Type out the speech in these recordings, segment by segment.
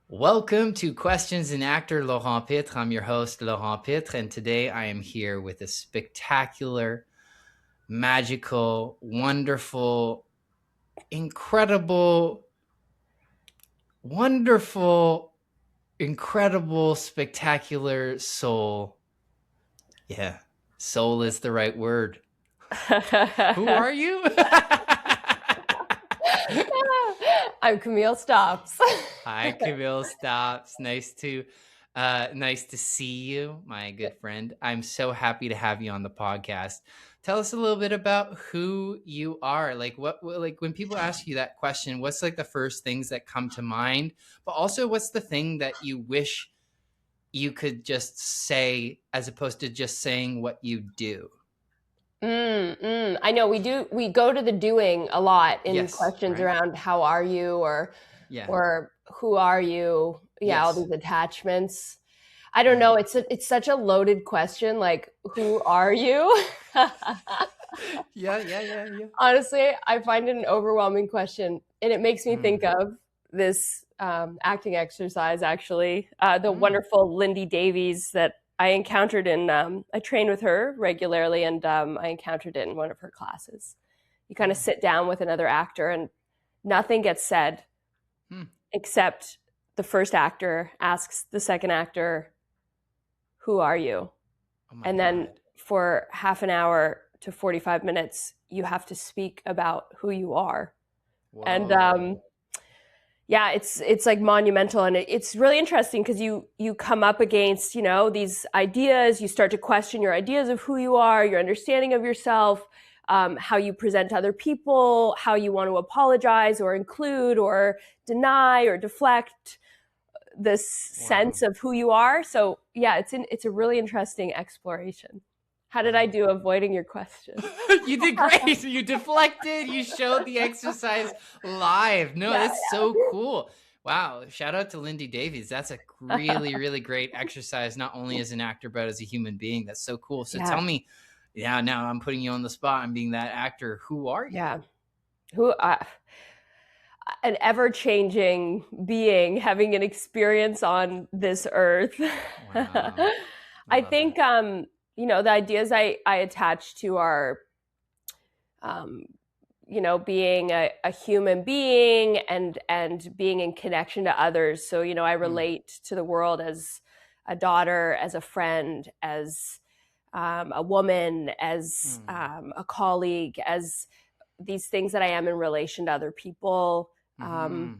Welcome to Questions and Actor Laurent Pitre. I'm your host, Laurent Pitre, and today I am here with a spectacular, magical, wonderful, incredible, wonderful, incredible, spectacular soul. Yeah, soul is the right word. Who are you? I'm Camille Stops. Hi, Camille Stops. Nice to see you, my good friend. I'm so happy to have you on the podcast. Tell us a little bit about who you are. Like like when people ask you that question, what's like the first things that come to mind? But also what's the thing that you wish you could just say as opposed to just saying what you do? I know we go to the doing a lot in Yes, questions right? around how are you Yeah. or who are you? Yeah, all Yes. these attachments. I don't Yeah. know. It's such a loaded question. Like, who are you? Yeah. Honestly, I find it an overwhelming question, and it makes me think Mm. of this acting exercise. Actually, the Mm. wonderful Lindy Davies that I encountered in. I train with her regularly, and I encountered it in one of her classes. You kind of Mm. sit down with another actor, and nothing gets said Mm. except the first actor asks the second actor, "Who are you?" Oh my And then God. for half an hour to 45 minutes, you have to speak about who you are. And Whoa. yeah, it's like monumental, and it's really interesting because you come up against these ideas. You start to question your ideas of who you are, your understanding of yourself, how you present to other people, how you want to apologize or include or deny or deflect this Wow. sense of who you are. So yeah, it's a really interesting exploration. How did I Wow. do avoiding your question? You did great. You deflected. You showed the exercise live. No, Yeah, it's so cool. Wow. Shout out to Lindy Davies. That's a really, really great exercise, not only as an actor, but as a human being. That's so cool. So tell yeah, me, yeah, now I'm putting you on the spot. I'm being that actor. Who are you? yeah. Who an ever-changing being having an experience on this earth. Wow. I I love think that. the ideas I attach to are um, being a human being and being in connection to others. So, I Hmm. relate to the world as a daughter, as a friend, as a woman, as Hmm. a colleague, as these things that I am in relation to other people, Hmm.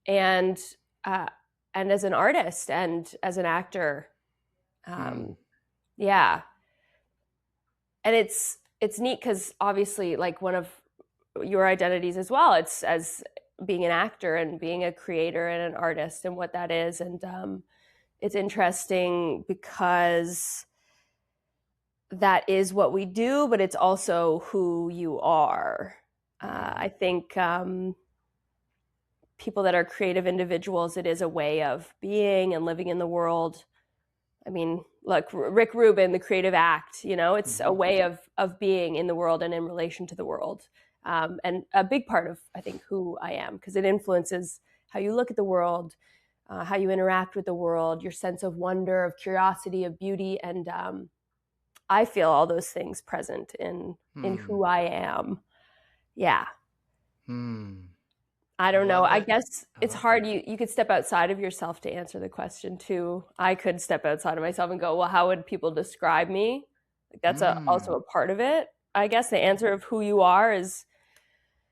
and uh, and as an artist and as an actor. Hmm. Um, yeah, and it's neat because obviously, like one of your identities as well, it's as being an actor and being a creator and an artist and what that is, and it's interesting because that is what we do, but it's also who you are. Hmm. I think people that are creative individuals, it is a way of being and living in the world. I mean, look, Rick Rubin, the creative act, it's a Hmm. way of being in the world and in relation to the world. And a big part of, I think, who I am, because it influences how you look at the world, how you interact with the world, your sense of wonder, of curiosity, of beauty. And I feel all those things present in Hmm. who I am. Yeah. Hmm. I I don't know. love I that. guess I it's love hard. that. You could step outside of yourself to answer the question too. I could step outside of myself and go, well, how would people describe me? Like that's also Hmm. a part of it. I guess the answer of who you are is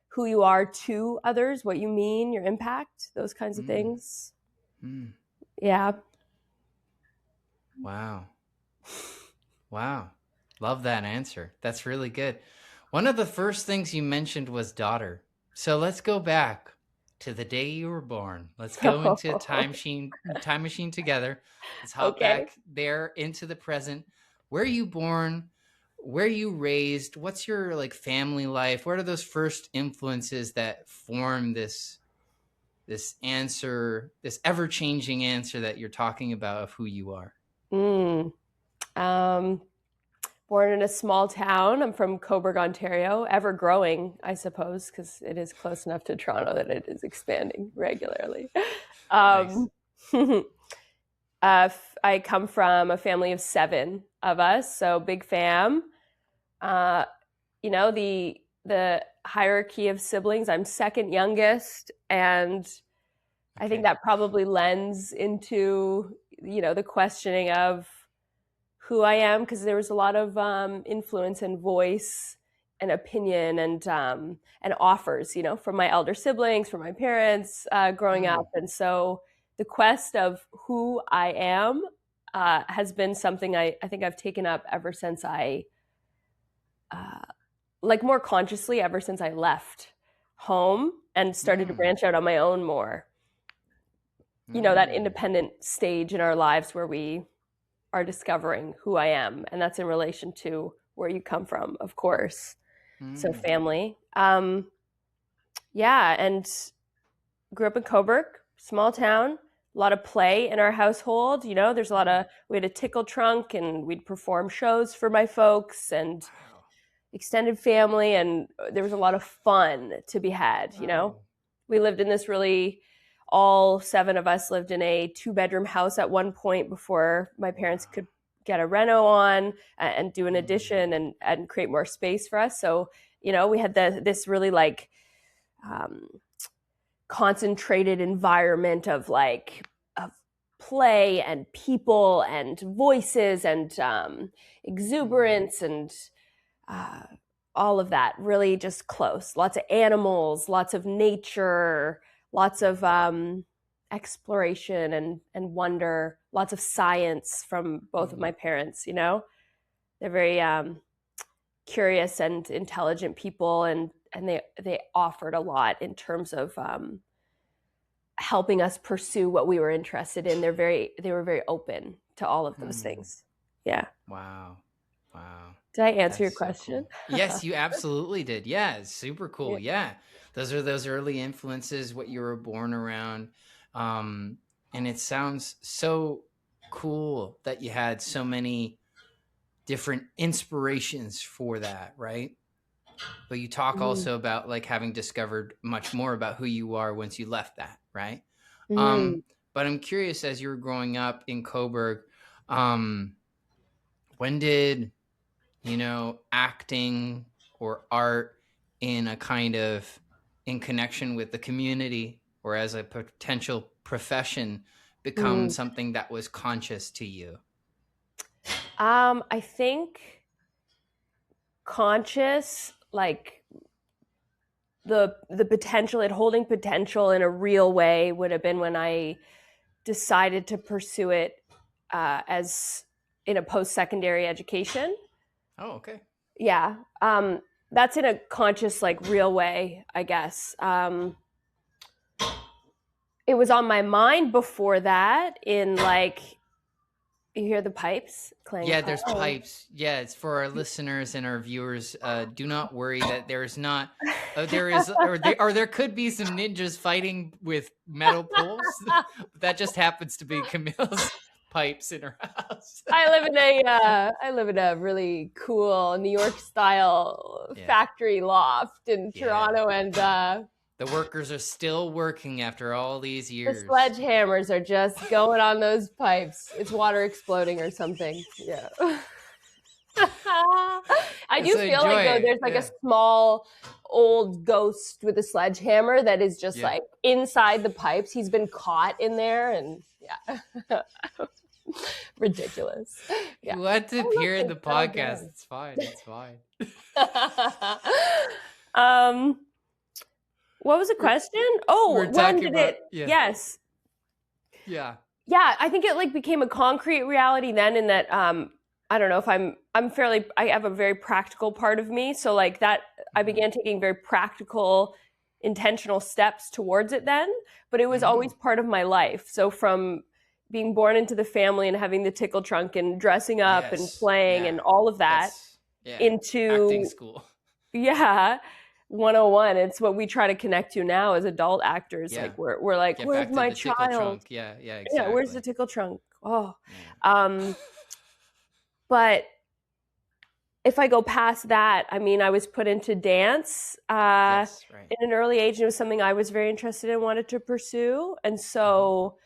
who you are to others, what you mean, your impact, those kinds of Hmm. things. Hmm. Yeah. Wow. Wow. Love that answer. That's really good. One of the first things you mentioned was daughter. So let's go back to the day you were born. Let's go into a time machine together. Let's hop Okay. back there into the present. Where are you born? Where are you raised? What's your like family life? What are those first influences that form this answer, this ever-changing answer that you're talking about of who you are? Mm. Um, Born in a small town. I'm from Coburg, Ontario. Ever growing, I suppose, because it is close enough to Toronto that it is expanding regularly. Nice. Um, I come from a family of 7 of us, so big fam. Uh, the hierarchy of siblings. I'm second youngest, and I think Okay. that probably lends into the questioning of who I am, because there was a lot of influence and voice and opinion and offers, from my elder siblings, from my parents growing Hmm. up, and so the quest of who I am has been something I think I've taken up ever since uh, like more consciously, ever since I left home and started to Hmm. branch out on my own more. That Hmm. independent stage in our lives where we are discovering who I am. And that's in relation to where you come from, of course. So, Hmm. family. Yeah. And grew up in Coburg, small town, a lot of play in our household. There's we had a tickle trunk and we'd perform shows for my folks and Wow. extended family. And there was a lot of fun to be had. Wow. We lived in this really, all 7 of us lived in a 2-bedroom house at one point before my parents Wow. could get a reno on and do an Hmm. addition and create more space for us. So, we had this really like um, concentrated environment of play and people and voices and Hmm. exuberance and uh, all of that, really just close. Lots of animals, lots of nature, lots of exploration and wonder, lots of science from both of Hmm. my parents. They're very curious and intelligent people, and they offered a lot in terms of helping us pursue what we were interested in. They were very open to all of those Hmm. things. Yeah. Wow. Wow. Did I answer That's your so question? cool. Yes, you absolutely did. Yeah, it's super Yeah. cool. Yeah. Those are those early influences, what you were born around. Um, and it sounds so cool that you had so many different inspirations for that, right? But you talk Mm-hmm. also about like having discovered much more about who you are once you left that, right? Mm-hmm. But I'm curious, as you were growing up in Coburg, um, when did acting or art in a kind of in connection with the community or as a potential profession become Mm. something that was conscious to you? I think conscious, like the potential, it holding potential in a real way, would have been when I decided to pursue it as in a post-secondary education. Oh, okay. Yeah, that's in a conscious, like real way, I guess. It was on my mind before that. In like, you hear the pipes clang Yeah, apart. there's pipes. Yeah, it's for our listeners and our viewers. Do not worry that there is not. There is, or there could be some ninjas fighting with metal poles. That just happens to be Camille's pipes in her house. I live in a really cool New York style Yeah, factory loft in yeah. Toronto, and The workers are still working after all these the years. sledgehammers are just going on those pipes. It's water exploding or something. Yeah. I do So feel like enjoy though it. there's like a Yeah, small old ghost with a sledgehammer that is just yeah. like inside the pipes. He's been caught in there, and yeah. Ridiculous. Yeah. You want to Oh, look, appear in they the fell podcast? down. It's fine. It's fine. um, what was the we're, question? we're Oh, when talking did about it? yeah, Yes. yeah. Yeah, I think it like became a concrete reality then, in that I don't know if I'm fairly, I have a very practical part of me, so like that I Mm-hmm. began taking very practical intentional steps towards it then, but it was Mm-hmm. always part of my life. So from being born into the family and having the tickle trunk and dressing up and Yes. playing Yeah. and all of that That's yeah. Acting into, school. yeah, 101. It's what we try to connect to now as adult actors. Yeah. Like we're like, Get where's back to my the tickle child? trunk. Yeah. Yeah. Yeah, where's the Exactly. tickle trunk? Oh, Yeah. um, but if I go past that, I mean, I was put into dance Yes, right. in an early age, and it was something I was very interested in, wanted to pursue. And Mhm. so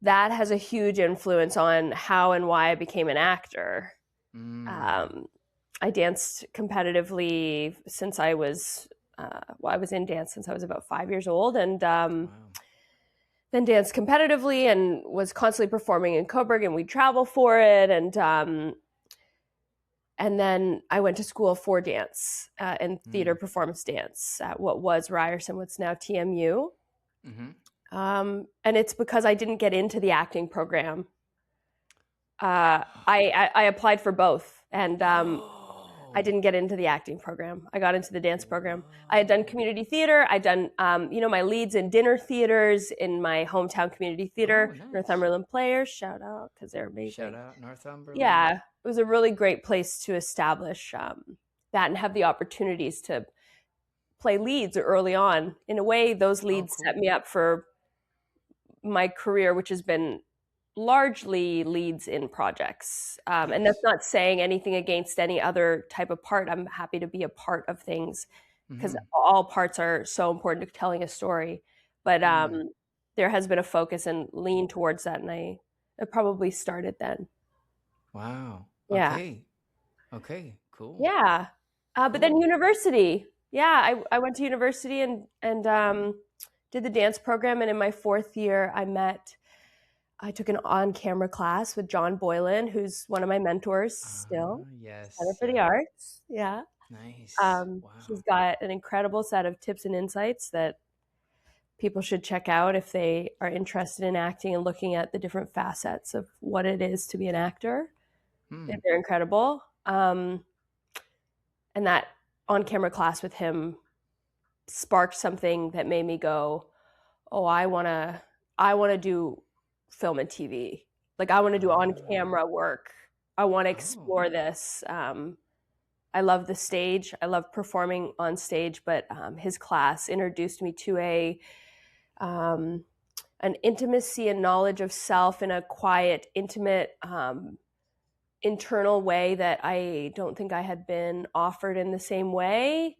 that has a huge influence on how and why I became an actor. Mm. Um, I danced competitively since I was, I was in dance since I was about 5 years old, and Wow. then danced competitively and was constantly performing in Coburg, and we'd travel for it. And then I went to school for dance and theater Mm. performance dance at what was Ryerson, what's now TMU. Mhm. And it's because I didn't get into the acting program. I applied for both, and I Whoa. didn't get into the acting program. I got into the dance program. I had done Whoa. community theater. I'd done, my leads in dinner theaters in my hometown community Oh, theater, nice. Northumberland Players. Shout out because they're Shout amazing. out Northumberland. Yeah, it was a really great place to establish that and have the opportunities to play leads early on. In a way, those Oh, leads set cool. me up for my career, which has been largely leads in projects. And that's Nice. not saying anything against any other type of part. I'm happy to be a part of things because Mhm. all parts are so important to telling a story. But Mm. there has been a focus and lean towards that, and it probably started then. Wow. Yeah. Okay. Okay. Cool. Yeah. But then Cool. university. Yeah, I went to university and did the dance program. And in my fourth year, I took an on-camera class with John Boylan, who's one of my mentors still, Center Yes. for the Yeah. Arts. Yeah. Nice. He's Wow. got an incredible set of tips and insights that people should check out if they are interested in acting and looking at the different facets of what it is to be an actor. Hmm. They're incredible. And that on-camera class with him sparked something that made me go, "Oh, I want to do film and TV. Like I want to do Ah. on-camera work. I want to Oh. explore this." I love the stage. I love performing on stage, but his class introduced me to um, an intimacy and knowledge of self in a quiet, intimate, internal way that I don't think I had been offered in the same way.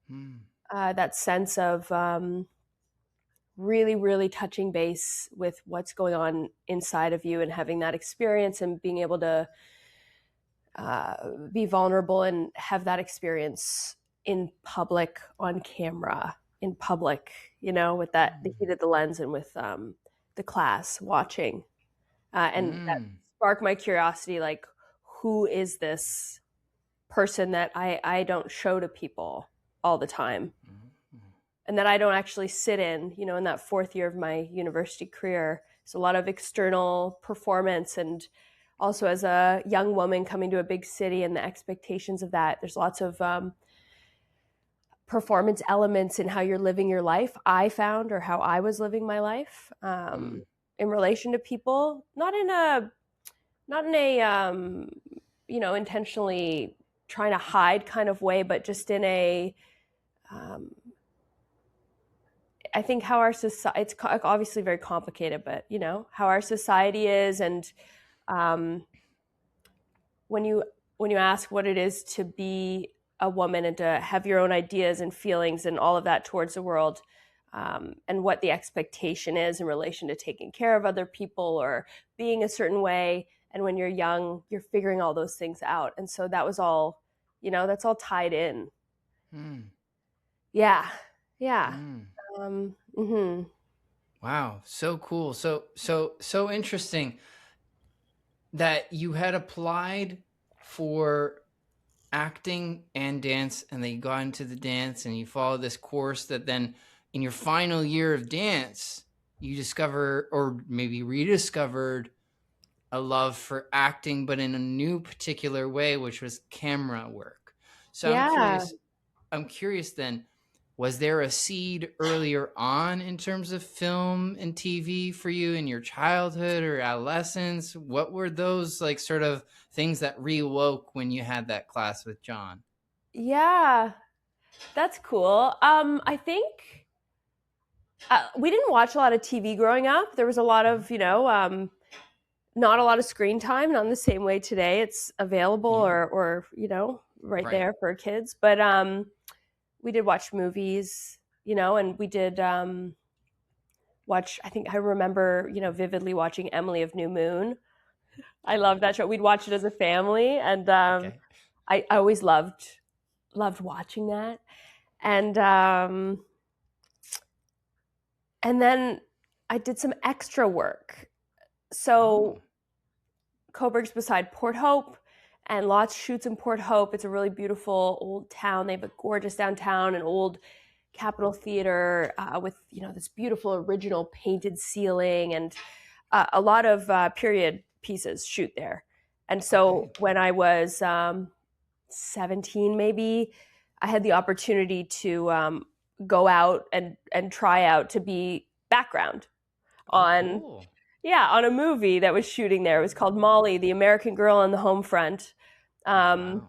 Hmm. That sense of really, really touching base with what's going on inside of you and having that experience and being able to be vulnerable and have that experience in public, on camera, in public, with that, the heat of the lens and with the class watching. And that Hmm. sparked my curiosity like, who is this person that I don't show to people all the time? Hmm. And that I don't actually sit in that fourth year of my university career. It's a lot of external performance. And also, as a young woman coming to a big city and the expectations of that, there's lots of performance elements in how you're living your life, I found, or how I was living my life Hmm. in relation to people, not in a intentionally trying to hide kind of way, but just in a um, I think how our society, it's obviously very complicated, but how our society is. And um, when you ask what it is to be a woman and to have your own ideas and feelings and all of that towards the world, and what the expectation is in relation to taking care of other people or being a certain way, and when you're young, you're figuring all those things out. And so that was all, that's all tied in. Hmm. Yeah. Yeah. Hmm. Mm-hmm. Wow. So cool. So interesting that you had applied for acting and dance, and then you got into the dance and you followed this course that then in your final year of dance you discover or maybe rediscovered a love for acting, but in a new particular way, which was camera work. So i'm Yeah. curious I'm curious then, was there a seed earlier on in terms of film and TV for you in your childhood or adolescence? What were those like sort of things that reawoke when you had that class with John? Yeah. That's cool. I think we didn't watch a lot of TV growing up. There was a lot Mhm. of, not a lot of screen time, not in the same way today it's available Yeah. or right Right. there for kids. But we did watch movies, and we did watch. I think I remember, vividly watching Emily of New Moon. I love that show. We'd watch it as a family, and Okay. I always loved watching that. And then I did some extra work. Oh. So Coburg's beside Port Hope, and lots shoots in Port Hope. It's a really beautiful old town. They have a gorgeous downtown, an old Capitol Theater with this beautiful original painted ceiling, and a lot of period pieces shoot there. And so Okay. when I was 17, maybe, I had the opportunity to go out and try out to be background Oh, on cool. on a movie that was shooting there. It was called Molly, the American Girl on the Home Front. Oh, Um, wow.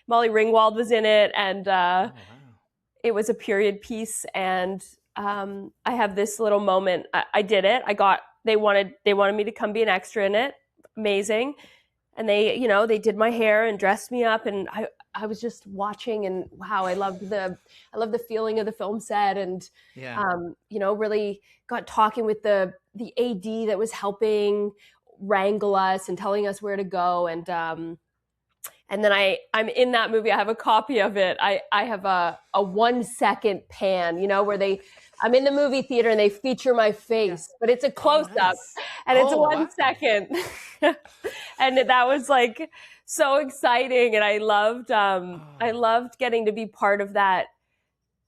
Molly Ringwald was in it, and Oh, wow. it was a period piece. And I have this little moment. I did it. They wanted me to come be an extra in it. Amazing. And they did my hair and dressed me up, and I was just watching, and wow, I loved the feeling of the film set, and Yeah. really got talking with the AD that was helping wrangle us and telling us where to go, and then I'm in that movie. I have a copy of it. I have a 1 second pan, where I'm in the movie theater and they feature my Yeah. face, but it's a Oh, close up nice. and it's Oh, 1 wow. second. And that was like so exciting. And I Oh, loved getting to be part of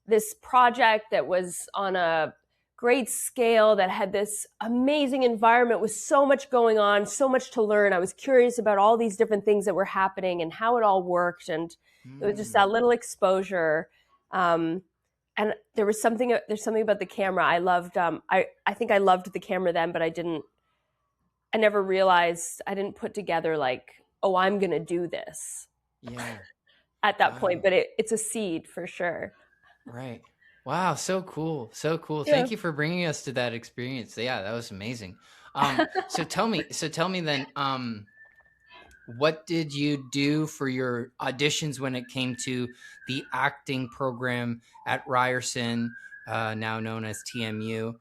this project that was on a great scale, that had this amazing environment with so much going on, so much to learn. I was curious about all these different things that were happening and how it all worked. And it was just mm, that little exposure. And there's something about the camera. I loved, I think I loved the camera then, but I never realized, I didn't put together like, oh, I'm going to do this yeah. at that point, Wow. but it's a seed for sure. Right. Wow. So cool. So cool. Yeah. Thank you for bringing us to that experience. Yeah, that was amazing. So tell me then, what did you do for your auditions when it came to the acting program at Ryerson, now known as TMU?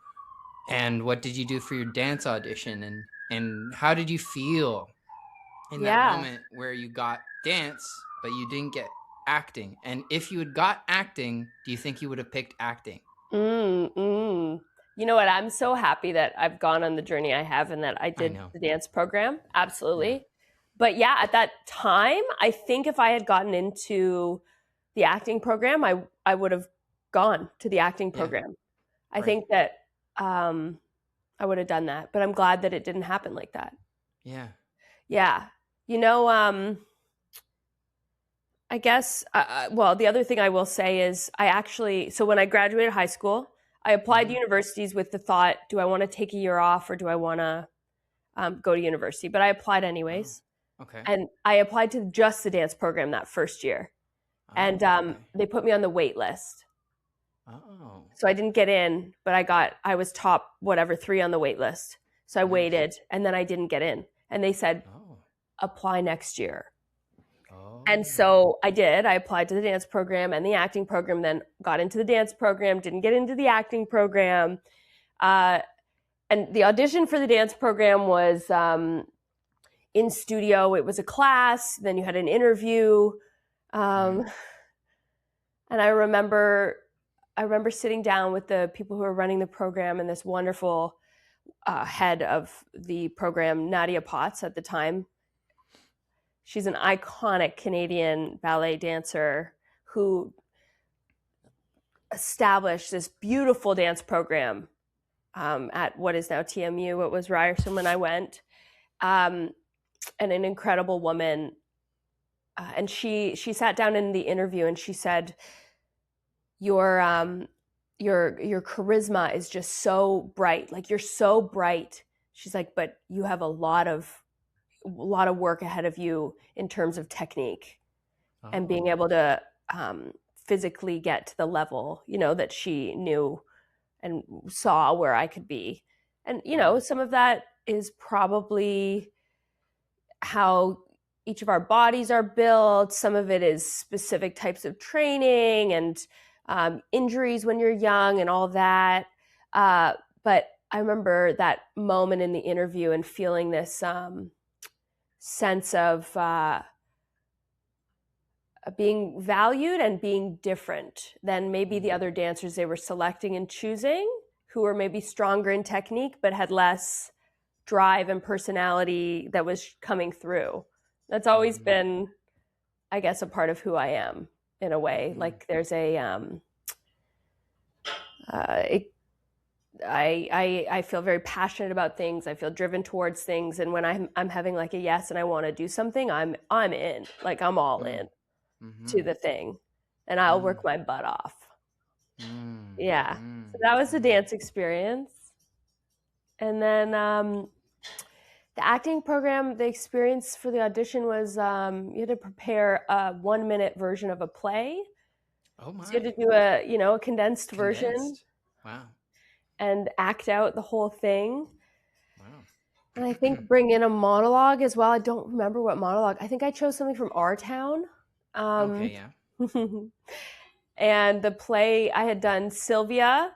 And what did you do for your dance audition? And how did you feel in that Yeah. moment where you got dance, but you didn't get acting? And if you had got acting, do you think you would have picked acting? Mm, mm. You know what? I'm so happy that I've gone on the journey I have and that I I did know. the dance program. Yeah. Absolutely. But yeah, at that time, I think if I had gotten into the acting program, I would have gone to the acting Yeah. program. I Right. think that um, I would have done that. But I'm glad that it didn't happen like that. Yeah. Yeah. You know, I guess, well, the other thing I will say is so when I graduated high school, I applied to Hmm. universities with the thought, do I want to take a year off or do I want to go to university? But I applied Oh. anyways. Okay. And I applied to just the dance program that first year. And Oh. Okay. they put me on the wait list. Oh. So I didn't get in, but I was top whatever 3 on the wait list. So I Nice. waited and then I didn't get in. And they said, Oh. apply next year. And Oh. so I did. I applied to the dance program and the acting program, then got into the dance program, didn't get into the acting program. And the audition for the dance program was in studio. It was a class. Then you had an interview. Right. And I remember sitting down with the people who were running the program and this wonderful head of the program, Nadia Potts at the time. She's an iconic Canadian ballet dancer who established this beautiful dance program at what is now TMU. What was Ryerson when I went, and an incredible woman. And she sat down in the interview and she said, "Your charisma is just so bright. Like you're so bright." She's like, "But you have a lot of work ahead of you in terms of technique and being Oh. able to physically get to the level, that she knew and saw where I could be." And, Yeah. some of that is probably how, each of our bodies are built. Some of it is specific types of training and injuries when you're young and all that. But I remember that moment in the interview and feeling this sense of being valued and being different than maybe the other dancers they were selecting and choosing, who were maybe stronger in technique but had less drive and personality that was coming through. That's always been, I guess, a part of who I am in a way. Like there's I feel very passionate about things. I feel driven towards things, and when I'm having like a yes and I want to do something, I'm in. Like I'm all in to the thing, and I'll work my butt off. Yeah. So that was the dance experience. And then the acting program, the experience for the audition was you had to prepare a 1-minute version of a play. Oh my. So you had to do a condensed version. Wow. And act out the whole thing. Wow. And I think bring in a monologue as well. I don't remember what monologue. I think I chose something from Our Town. Okay, yeah. And the play, I had done Sylvia,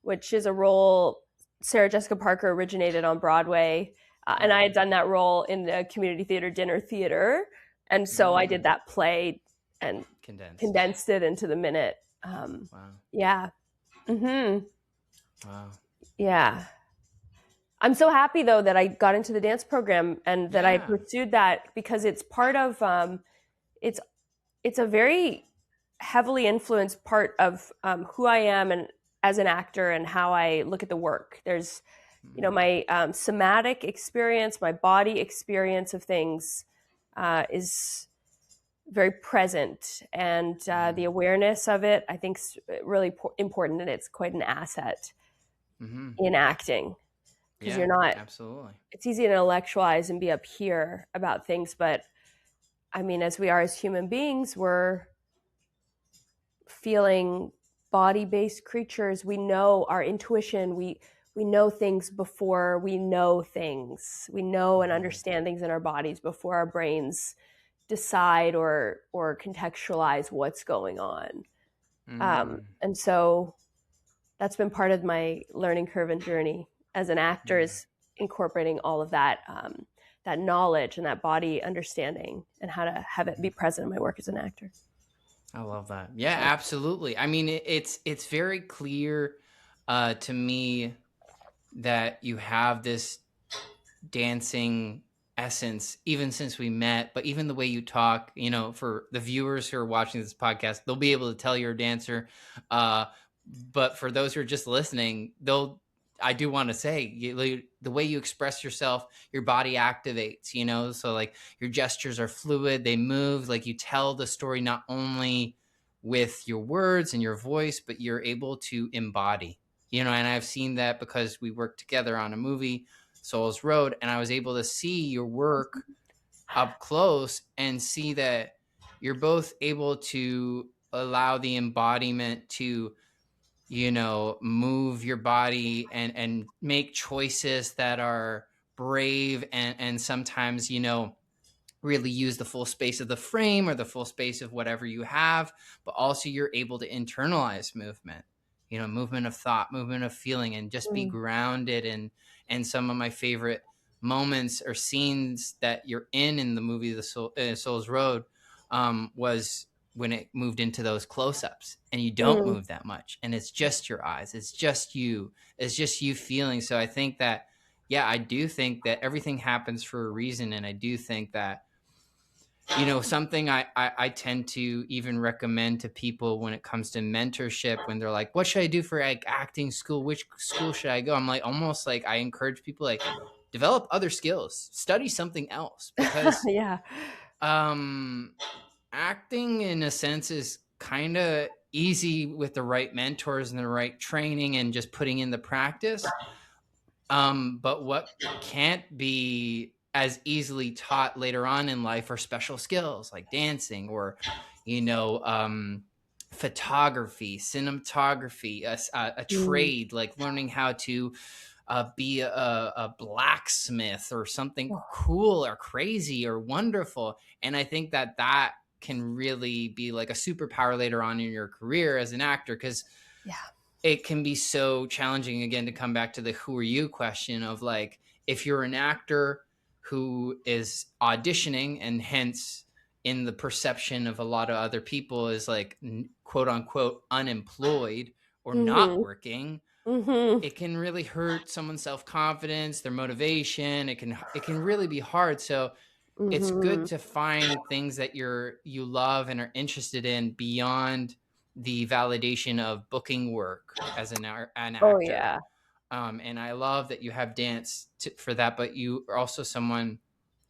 which is a role Sarah Jessica Parker originated on Broadway. And I had done that role in the community theater, dinner theater. And so I did that play and condensed it into the minute. Wow. Yeah. Wow. Yeah. I'm so happy though that I got into the dance program and that I pursued that, because it's part of it's a very heavily influenced part of who I am and as an actor and how I look at the work. There's my somatic experience, my body experience of things is very present, and the awareness of it I think is really important, and it's quite an asset in acting, because you're not absolutely. It's easy to intellectualize and be up here about things, but I mean, as we are as human beings, we're feeling body-based creatures. We know our intuition. We know things before we know things. We know and understand things in our bodies before our brains decide or contextualize what's going on. And so that's been part of my learning curve and journey as an actor, is incorporating all of that that knowledge and that body understanding, and how to have it be present in my work as an actor. I love that. Yeah, absolutely. I mean, it's very clear to me that you have this dancing essence, even since we met, but even the way you talk, for the viewers who are watching this podcast, they'll be able to tell you're a dancer. But for those who are just listening, I do want to say, the way you express yourself, your body activates, so like your gestures are fluid, they move, like you tell the story not only with your words and your voice, but you're able to embody, and I've seen that because we worked together on a movie, Souls Road, and I was able to see your work up close and see that you're both able to allow the embodiment to move your body and make choices that are brave and sometimes, really use the full space of the frame or the full space of whatever you have, but also you're able to internalize movement, movement of thought, movement of feeling, and just be grounded in some of my favorite moments or scenes that you're in the movie, Soul's Road, was when it moved into those close-ups and you don't move that much and it's just your eyes, it's just you feeling. So I think that, I do think that everything happens for a reason. And I do think that, something I tend to even recommend to people when it comes to mentorship, when they're like, what should I do for like acting school? Which school should I go? I'm like, almost like I encourage people, like, develop other skills, study something else, because acting in a sense is kind of easy with the right mentors and the right training and just putting in the practice. But what can't be as easily taught later on in life are special skills like dancing or, photography, cinematography, a trade, like learning how to be a blacksmith or something cool or crazy or wonderful. And I think that can really be like a superpower later on in your career as an actor, because Yeah. it can be so challenging, again, to come back to the who are you question of like, if you're an actor who is auditioning and hence in the perception of a lot of other people is like quote unquote unemployed or not Mm-hmm. working, Mm-hmm. it can really hurt someone's self-confidence, their motivation. It can really be hard. So it's good Mm-hmm. to find things that you love and are interested in beyond the validation of booking work as an Oh actor. yeah. And I love that you have dance for that, but you are also someone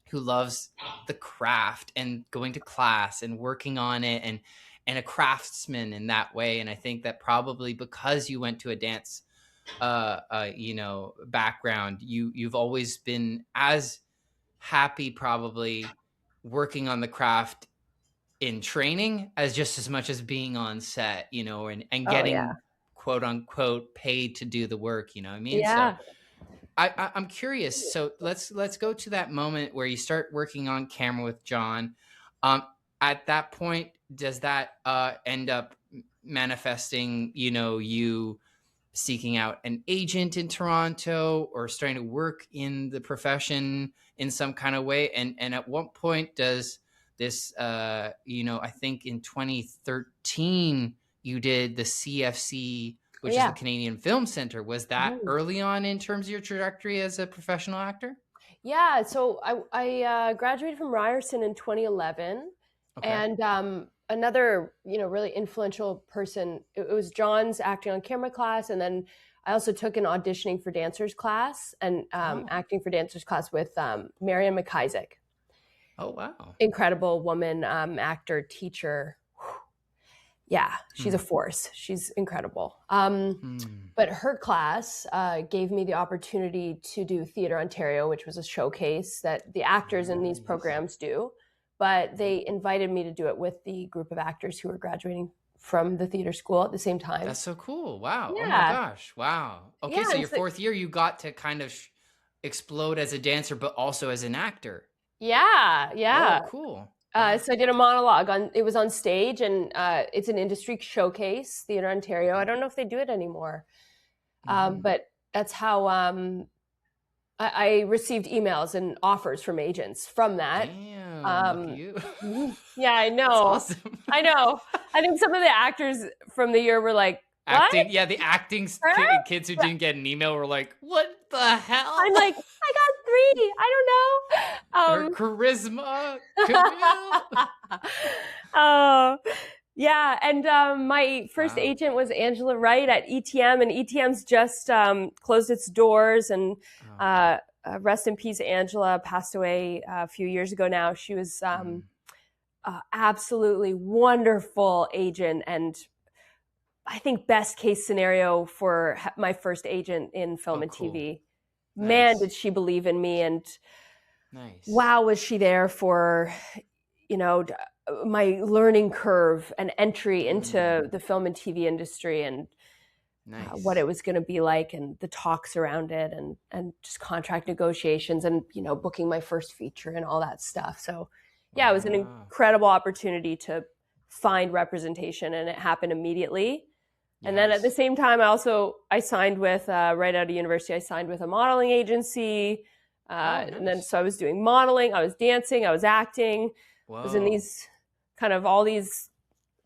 who loves the craft and going to class and working on it, and a craftsman in that way. And I think that probably because you went to a dance background, you've always been as happy probably working on the craft in training as just as much as being on set, and Oh yeah. getting quote unquote paid to do the work, you know what I mean? So Yeah. I'm curious. So let's go to that moment where you start working on camera with John. Um, at that point, does that end up manifesting, you seeking out an agent in Toronto or starting to work in the profession in some kind of way? And at what point does this, I think in 2013 you did the CFC, which is the Yeah. Canadian Film Center. Was that Mhm. early on in terms of your trajectory as a professional actor? Yeah, so I graduated from Ryerson in 2011, Okay. and another really influential person. It was John's acting on camera class, and then I also took an auditioning for dancers class and Oh. acting for dancers class with Marian McIsaac, Oh, wow. incredible woman, actor, teacher. Yeah, she's a Hmm. force. She's incredible. Hmm. But her class gave me the opportunity to do Theatre Ontario, which was a showcase that the actors in these Nice. programs do. But they invited me to do it with the group of actors who were graduating from the theater school at the same time. That's so cool. Wow. Oh my Yeah, gosh. Wow. Okay, yeah, so and your so, fourth year, you got to kind of explode as a dancer, but also as an actor. yeah, yeah. Whoa, cool. Wow. So I did a monologue on. It was on stage, and it's an industry showcase, Theatre Ontario. I don't know if they do it anymore, Mm-hmm. but that's how I received emails and offers from agents from that. Damn. Lucky you. Yeah, I That's know. awesome. I know. I think some of the actors from the year were like, "What? Acting. Yeah, the acting Huh?" kids who didn't get an email were like, what the hell? I'm like, "I got 3. I Her don't know." charisma, Camille. Oh, yeah, and my first Wow. agent was Angela Wright at ETM, and ETM's just closed its doors. And Oh. uh, rest in peace, Angela passed away a few years ago now. She was Mm. absolutely wonderful agent, and I think best case scenario for my first agent in film Oh, and cool. TV. Man, Nice. did she believe in me, and Nice. wow, was she there for you know my learning curve and entry into Mm. the film and TV industry, and what Nice. it was going to be like, and the talks around it, and just contract negotiations, and booking my first feature and all that stuff. So yeah, it was an Wow. incredible opportunity to find representation, and it happened immediately. And then at the Yes. same time, I signed with right out of university. I signed with a modeling agency, Oh, and then nice. so I was doing modeling, I was dancing, I was acting, I was in Whoa. these kind of all these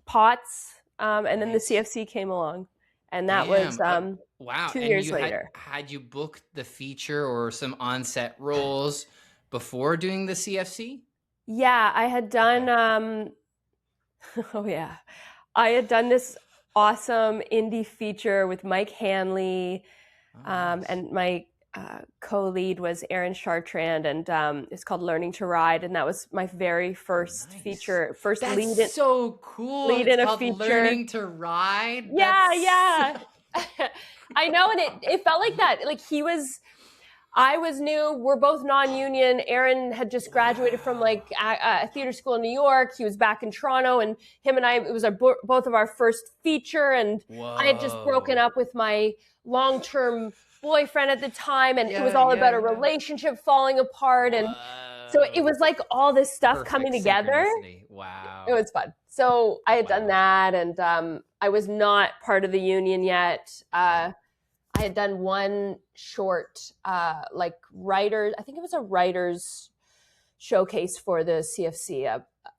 pots, and then the Nice. CFC came along, and that was Damn. Wow. 2 And years you later. had you booked the feature or some on-set roles before doing the CFC? Yeah, I had done. Okay. Oh yeah, I had done this awesome indie feature with Mike Hanley. Oh, nice. And my co-lead was Aaron Chartrand, and it's called Learning to Ride, and that was my very Oh, first nice. feature, first That's lead in so cool. lead It's in a called feature. Learning to Ride. Yeah, That's so... yeah. I know, and it felt like that. Like I was new. We're both non-union. Aaron had just graduated from Wow. a theater school in New York. He was back in Toronto, and him and I. It was both of our first feature, and I had just broken Whoa. up with my long-term boyfriend at the time, and it was Yeah, all yeah, about a yeah. relationship falling apart. And so it Whoa. was like all this stuff coming Perfect together. synchronicity. It Wow. was fun. So I had done Wow. that, and I was not part of the union yet. Right. I had done one short, like writers. I think it was a writers showcase for the CFC.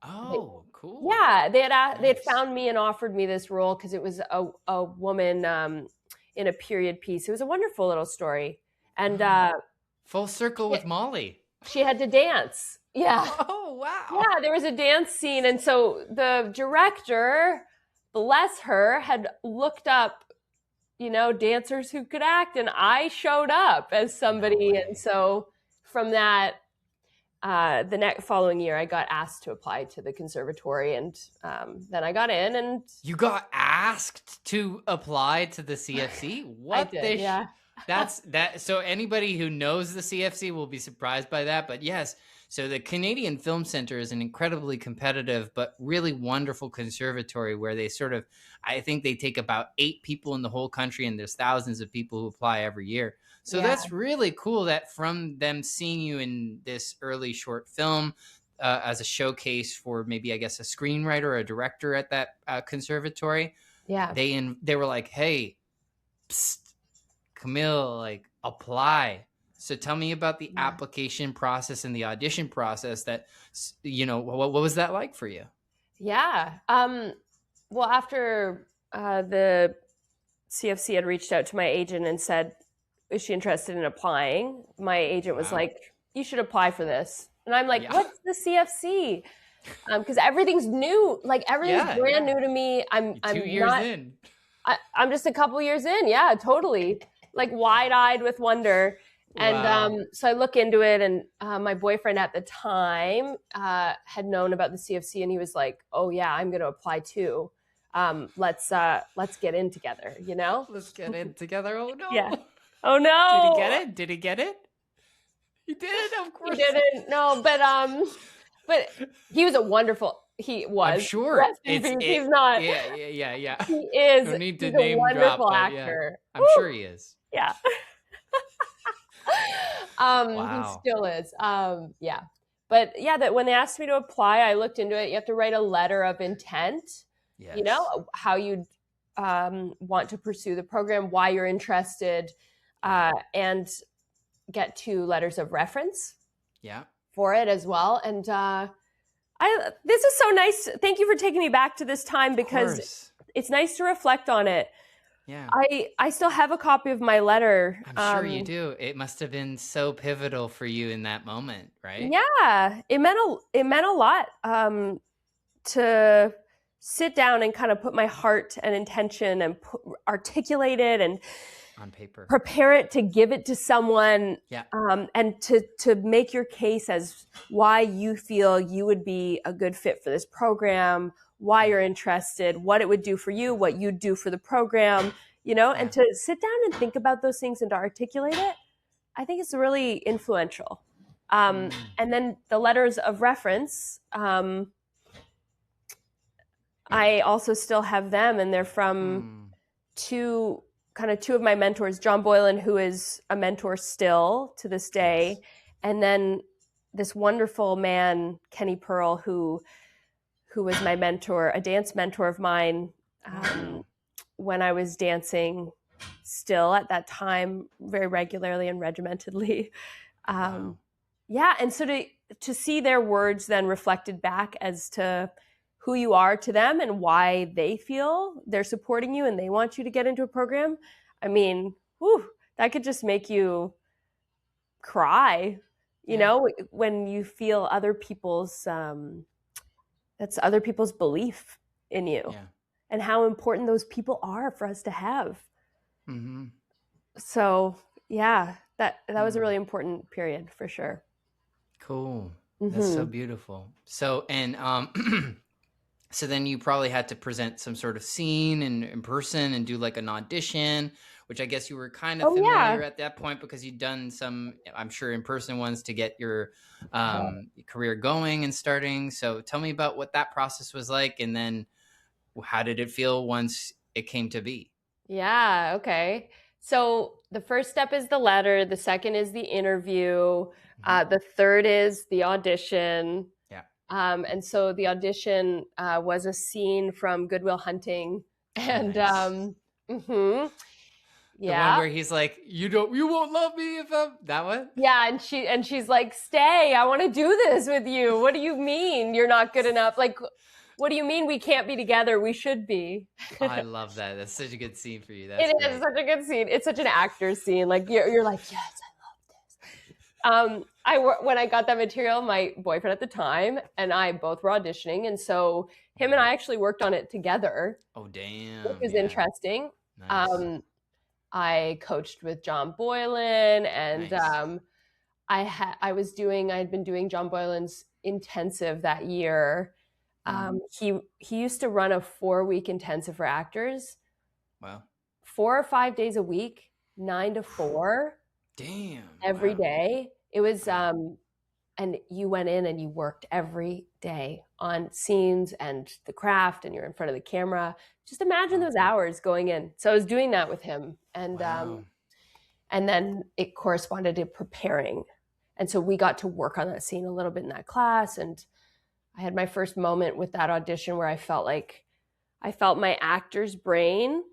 Oh, cool. Yeah, they had Nice. found me and offered me this role because it was a woman in a period piece. It was a wonderful little story, and Full circle with Molly. she had to dance. Yeah, Oh, wow. yeah, there was a dance scene, and so the director, bless her, had looked up, dancers who could act, and I showed up as No somebody, and way. so from that, the next following year, I got asked to apply to the conservatory, and then I got in, and You got asked to apply to the CFC? I What did, the yeah. That's that. So anybody who knows the CFC will be surprised by that. But yes, so the Canadian Film Center is an incredibly competitive but really wonderful conservatory where they sort of, I think they take about 8 people in the whole country, and there's thousands of people who apply every year. So Yeah, that's really cool that from them seeing you in this early short film as a showcase for maybe, I guess, a screenwriter or a director at that conservatory, yeah, they were like, hey, psst, Camille, like, apply. So tell me about the yeah. application process and the audition process. What was that like for you? Yeah. Well, after the CFC had reached out to my agent and said, "Is she interested in applying?" My agent was Wow. like, "You should apply for this." And I'm like, Yeah. "What's the CFC?" Because everything's new, like everything's Yeah. brand Yeah. new to me. I'm You're two I'm years not. in. I'm just a couple years in. Yeah, totally. Like wide-eyed with wonder. And Wow. so I look into it, and my boyfriend at the time had known about the CFC, and he was like, "Oh yeah, I'm going to apply too. Let's get in together." Let's get in together. Oh Yeah. no. Oh Did he get no, it? Did he get it? He did, of he course. didn't. No, but he was a wonderful. He I'm was. sure Rest in it's peace. it. He's not. Yeah, yeah, yeah, yeah. He is. No need to He's a name drop, wonderful but yeah, actor. I'm Woo! sure he is. Yeah. He Wow. still is. Yeah. But yeah, that when they asked me to apply, I looked into it. You have to write a letter of intent, Yes. how you want to pursue the program, why you're interested, Yeah. and get 2 letters of reference Yeah. for it as well. And this is so nice. Thank you for taking me back to this time, Of because course. it's nice to reflect on it. Yeah. I still have a copy of my letter. I'm sure you do. It must have been so pivotal for you in that moment, right? Yeah, it meant a lot to sit down and kind of put my heart and intention and articulate it and On paper. prepare it to give it to someone, Yeah. and to make your case as why you feel you would be a good fit for this program, why you're interested, what it would do for you, what you'd do for the program, Yeah. and to sit down and think about those things and to articulate it. I think it's really influential. And then the letters of reference, I also still have them, and they're from two of my mentors, John Boylan, who is a mentor still to this day, Yes. and then this wonderful man, Kenny Pearl, who was my mentor, a dance mentor of mine, Wow. when I was dancing still at that time, very regularly and regimentedly. Wow. Yeah, and so to see their words then reflected back as to who you are to them and why they feel they're supporting you and they want you to get into a program, I mean, whew, that could just make you cry, Yeah. when you feel other people's that's other people's belief in you, Yeah. and how important those people are for us to have. Mm-hmm. So yeah, that was a really important period for sure. Cool. That's so Mm-hmm. beautiful. So, and so then you probably had to present some sort of scene in person and do like an audition, which I guess you were kind of Oh yeah. familiar at that point because you'd done some, I'm sure, in-person ones to get your career going and starting. So tell me about what that process was like, and then how did it feel once it came to be? Yeah, okay. So The first step is the letter. The second is the interview. Mhm. The third is the audition. Yeah. And so the audition was a scene from Good Will Hunting, Oh, and nice. mhm, The one yeah, where he's like, you won't love me if I'm that one? yeah, and she's like, "Stay! I want to do this with you. What do you mean you're not good enough? Like, what do you mean we can't be together? We should be." Oh, I love that. That's such a good scene for you. That's It is great. such a good scene. It's such an actor scene. Like you're like, yes, when I got that material, my boyfriend at the time and I both were auditioning, and so him and I actually worked on it together, Oh, which damn. is Yeah. interesting. Nice. Um, I coached with John Boylan, and Nice. I had been doing John Boylan's intensive that year. Mm. He used to run a 4-week intensive for actors, Well, 4 or 5 days a week, 9 to 4 damn. every Wow. day. It was Wow. and you went in and you worked every day on scenes and the craft, and you're in front of the camera. Just imagine Wow. those hours going in. So I was doing that with him, Wow. and then it corresponded to preparing. And so we got to work on that scene a little bit in that class, and I had my first moment with that audition where I felt my actor's brain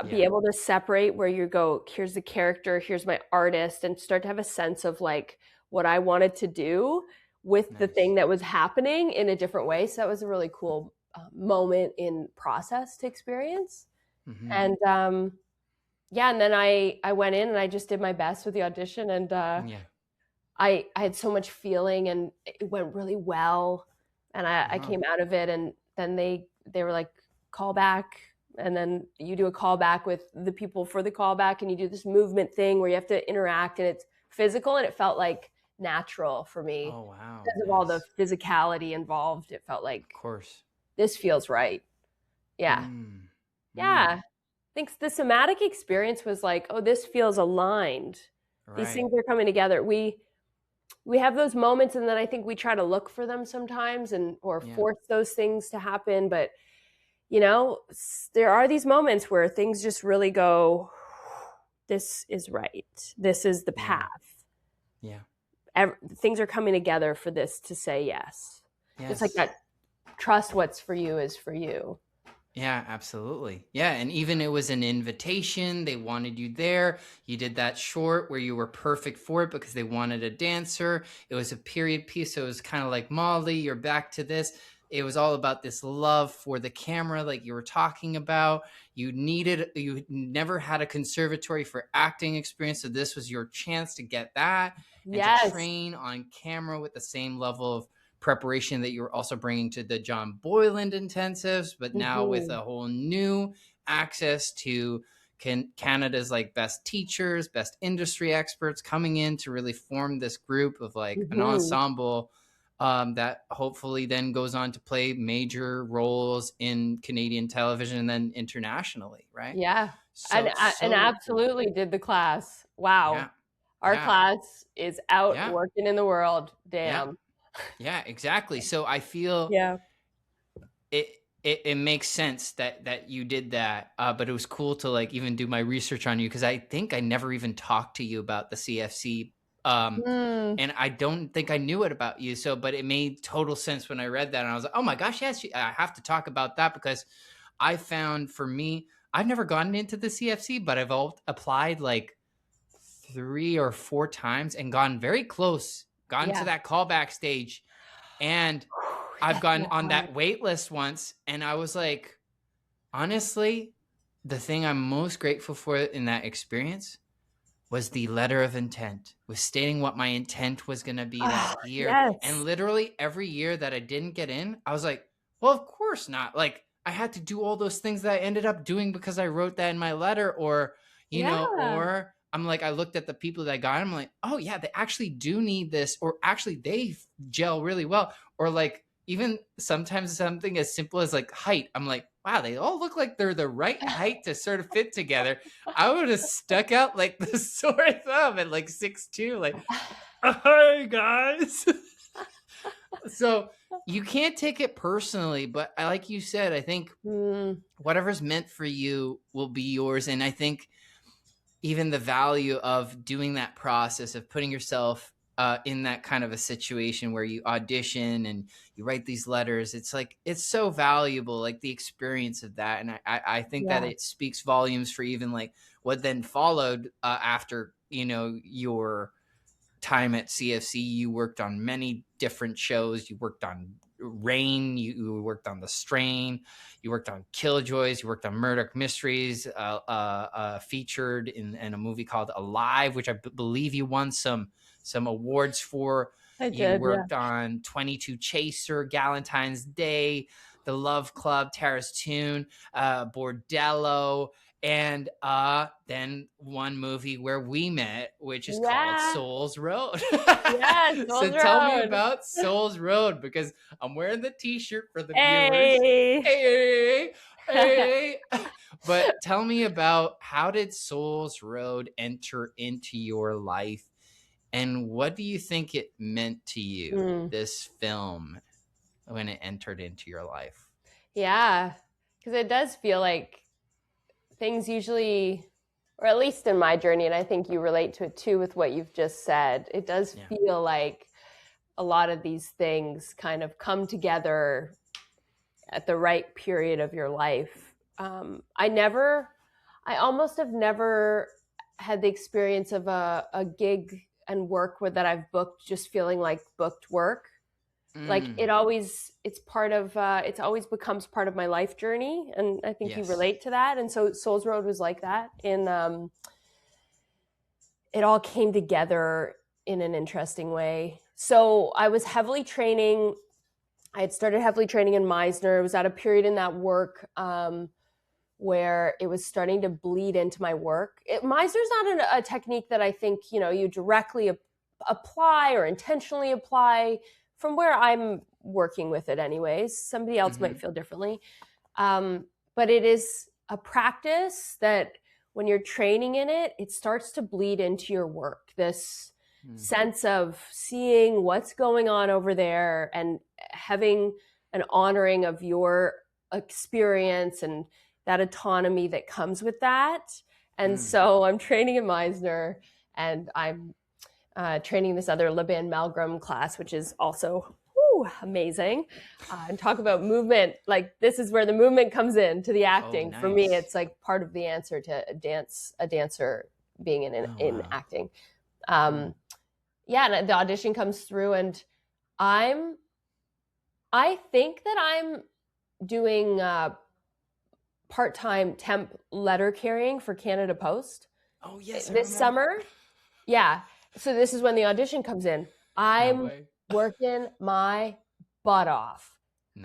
be Yeah. able to separate, where you go, here's the character, here's my artist, and start to have a sense of like what I wanted to do with the Nice. thing that was happening in a different way. So that was a really cool moment in process to experience. Mm-hmm. And yeah, and then I went in and I just did my best with the audition, and Yeah. I had so much feeling, and it went really well, and I Wow. came out of it, and then they were like, call back, and then you do a callback with the people for the callback, and you do this movement thing where you have to interact, and it's physical, and it felt like natural for me Oh, wow. because of all the Nice. physicality involved. It felt Of like course. this feels right. Yeah. Mm. Yeah. Mm. I think the somatic experience was like, oh, this feels aligned. These Right. things are coming together. We have those moments, and then I think we try to look for them sometimes, and or Yeah. force those things to happen, but you know, there are these moments where things just really go, this is right, this is the Yeah. path. Yeah. Things are coming together for this to say yes. It's like Yes. that, trust what's for you is for you. Yeah, absolutely. Yeah, and even it was an invitation. They wanted you there. You did that short where you were perfect for it because they wanted a dancer. It was a period piece, so it was kind of like Molly, you're back to this. It was all about this love for the camera, like you were talking about. You never had a conservatory for acting experience, so this was your chance to get that and to Yes. train on camera with the same level of preparation that you were also bringing to the John Boyland intensives, but now with Hmm. a whole new access to Canada's like best teachers, best industry experts coming in to really form this group of like an Hmm. ensemble that hopefully then goes on to play major roles in Canadian television and then internationally, right? Yeah. So And so cool. absolutely did the class. Wow. Yeah, Our yeah, class is out yeah, working in the world. yeah, Damn. yeah, exactly. So I feel Yeah. it it makes sense that you did that, but it was cool to like even do my research on you because I think I never even talked to you about the CFC, Mm. and I don't think I knew it about you. So, but it made total sense when I read that, and I was like, oh my gosh, yes, I have to talk about that because I found for me, I've never gotten into the CFC, but I've applied like 3 or 4 times and gotten very close, gotten to Yeah. that callback stage, and I've That's gone so on hard. that wait list once, and I was like, honestly, the thing I'm most grateful for in that experience was the letter of intent, was stating what my intent was going to be Oh, that year. And yes. literally every year that I didn't get in, I was like, well, of course not. Like, I had to do all those things that I ended up doing because I wrote that in my letter, or, Yeah. or I'm like, I looked at the people that got, I'm like, oh, yeah, they actually do need this, or actually they gel really well. Or like, even sometimes something as simple as like height, I'm like, wow, they all look like they're the right height to sort of fit together. I would have stuck out like the sore thumb at like 6'2", like, hey guys. So you can't take it personally, but I, like you said, I think Mm, whatever's meant for you will be yours. And I think, even the value of doing that process of putting yourself in that kind of a situation where you audition and you write these letters. It's like, it's so valuable, like the experience of that. And I think that Yeah. it speaks volumes for even like what then followed after, your time at CFC. You worked on many different shows. You worked on Rain, you worked on The Strain, you worked on Killjoys, you worked on Murdoch Mysteries, featured in a movie called Alive, which I believe you won some awards for. I You did, yeah. worked on 22 Chaser, Galentine's Day, The Love Club, Tara's Tune, Bordello, and then one movie where we met, which is called Yeah. Souls Road. Yes, So Souls tell me Road. about Souls Road, because I'm wearing the t-shirt for the viewers. Hey. Hey, hey. But tell me about, how did Souls Road enter into your life, and what do you think it meant to you, this film, when it entered into your life? Yeah, because it does feel like things usually, or at least in my journey, and I think you relate to it too with what you've just said, it does feel like a lot of these things kind of come together at the right period of your life. I almost have never had the experience of a gig and work that I've booked just feeling like booked work. Like it always becomes part of my life journey, and I think you relate to that. And so Souls Road was like that. It all came together in an interesting way. So I was heavily training. I had started heavily training in Meisner. It was at a period in that work where it was starting to bleed into my work. Meisner's not a technique that I think you directly apply or intentionally apply. From where I'm working with it anyways, somebody else might feel differently. But it is a practice that when you're training in it, it starts to bleed into your work. This sense of seeing what's going on over there and having an honoring of your experience and that autonomy that comes with that. And so I'm training in Meisner, and I'm training this other Liban Malgrum class, which is also amazing. And talk about movement. Like, this is where the movement comes in to the acting. Nice. For me, it's like part of the answer to a dancer being in acting. Yeah, and the audition comes through, and I think that I'm doing part-time temp letter carrying for Canada Post. Oh yes, this summer. Yeah. So this is when the audition comes in. I'm working my butt off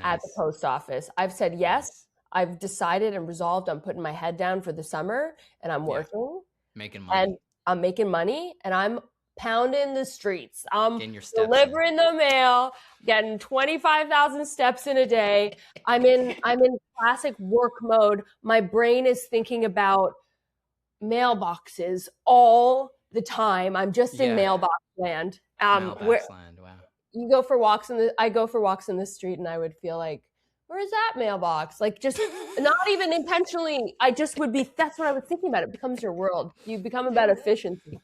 at the post office. I've said yes. Nice. I've decided and resolved I'm putting my head down for the summer, and I'm working. Making money. And I'm making money, and I'm pounding the streets. I'm delivering the mail, getting 25,000 steps in a day. I'm in classic work mode. My brain is thinking about mailboxes all the time. I'm just in mailbox land. Mailbox land. Wow. I go for walks in the street, and I would feel like, where is that mailbox? Like, just not even intentionally. That's what I was thinking about. It becomes your world. You become about efficiency.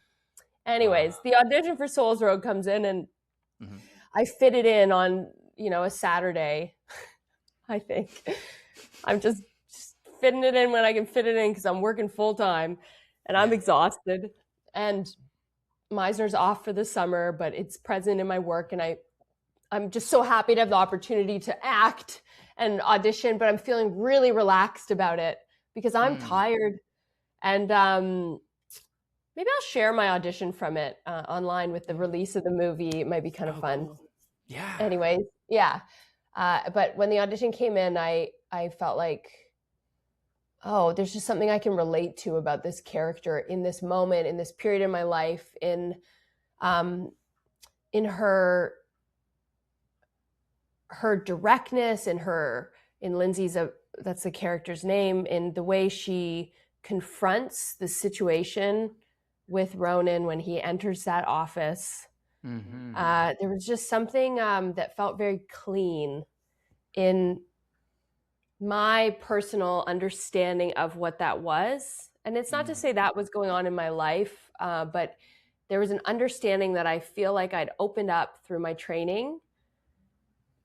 Anyways, the audition for Souls Road comes in, and I fit it in on, a Saturday. I think I'm just fitting it in when I can fit it in, because I'm working full time and I'm exhausted, and Meisner's off for the summer, but it's present in my work. And I'm just so happy to have the opportunity to act and audition, but I'm feeling really relaxed about it because I'm tired. And maybe I'll share my audition from it online with the release of the movie. It might be kind of fun. Cool. Yeah. Anyways, yeah. But when the audition came in, I felt like, oh, there's just something I can relate to about this character in this moment, in this period in my life, in her directness, in Lindsay's, that's the character's name, in the way she confronts the situation with Ronan when he enters that office. There was just something that felt very clean in my personal understanding of what that was And it's not to Mm. say that was going on in my life, but there was an understanding that I feel like I'd opened up through my training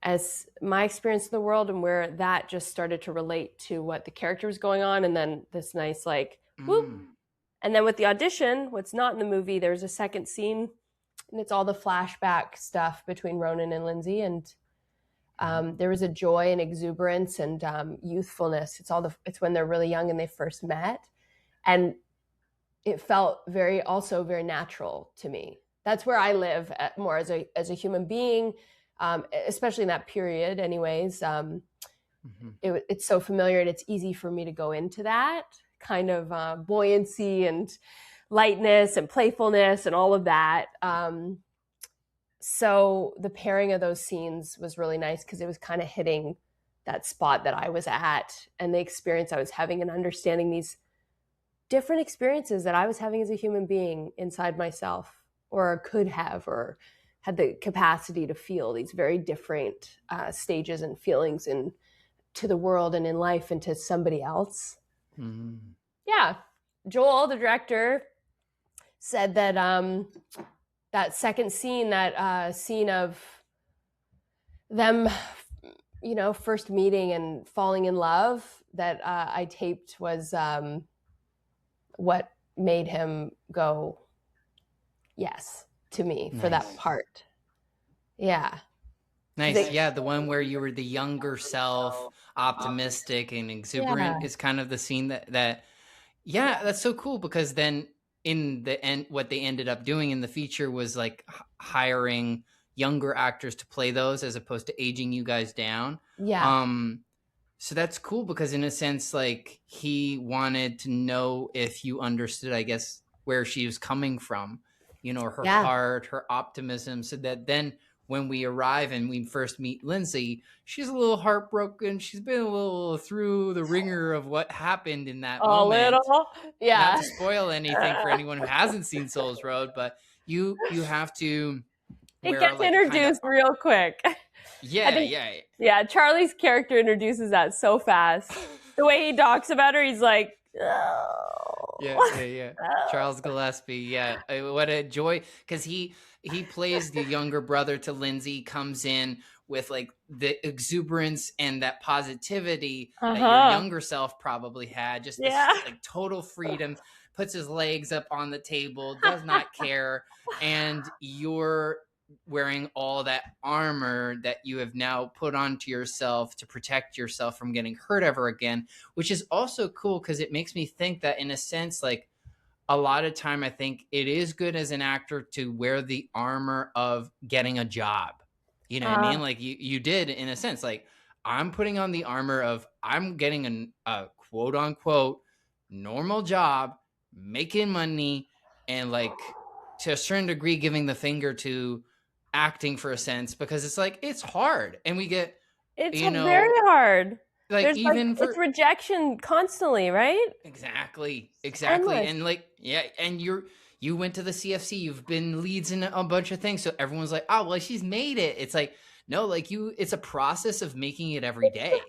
as my experience in the world, and where that just started to relate to what the character was going on. And then this nice, like, whoop. Mm. And then with the audition, what's not in the movie, there's a second scene, and it's all the flashback stuff between Ronan and Lindsay. And there was a joy and exuberance and youthfulness. It's when they're really young and they first met, and it felt also very natural to me. That's where I live more as a human being, especially in that period. Anyways, it's so familiar, and it's easy for me to go into that kind of buoyancy and lightness and playfulness and all of that. So the pairing of those scenes was really nice because it was kind of hitting that spot that I was at, and the experience I was having, and understanding these different experiences that I was having as a human being inside myself, or could have, or had the capacity to feel these very different stages and feelings to the world and in life and to somebody else. Mm-hmm. Yeah. Joel, the director, said that that second scene, that scene of them, first meeting and falling in love, that I taped was what made him go yes to me for that part. Yeah. Nice. Yeah, the one where you were the younger self, optimistic and exuberant is kind of the scene that yeah, that's so cool, because then in the end, what they ended up doing in the feature was like hiring younger actors to play those, as opposed to aging you guys down. Yeah. So that's cool, because in a sense, like, he wanted to know if you understood, I guess, where she was coming from, her heart, her optimism, so that then when we arrive and we first meet Lindsay, she's a little heartbroken. She's been a little through the ringer of what happened in that moment. Little, yeah. Not to spoil anything for anyone who hasn't seen Souls Road, but you have to. It gets introduced real quick. Yeah. Charlie's character introduces that so fast. The way he talks about her, he's like, oh. Yeah. Charles Gillespie. Yeah. What a joy. Because he plays the younger brother to Lindsay, comes in with like the exuberance and that positivity that your younger self probably had. Just this like total freedom, puts his legs up on the table, does not care. And you're wearing all that armor that you have now put onto yourself to protect yourself from getting hurt ever again, which is also cool, because it makes me think that, in a sense, like, a lot of time I think it is good as an actor to wear the armor of getting a job. You know what I mean? Like you did, in a sense. Like, I'm putting on the armor of I'm getting a quote unquote normal job, making money, and like to a certain degree giving the finger to acting, for a sense, because it's like, it's hard, and we get it's very hard. Like, there's even it's rejection constantly, right? Exactly. Endless. And like, yeah, and you went to the CFC, you've been leads in a bunch of things, so everyone's like, oh well, she's made it. It's like, no, like, it's a process of making it every day.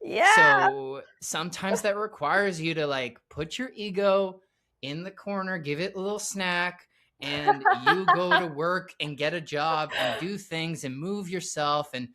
Yeah. So sometimes that requires you to like put your ego in the corner, give it a little snack, and you go to work and get a job and do things and move yourself and,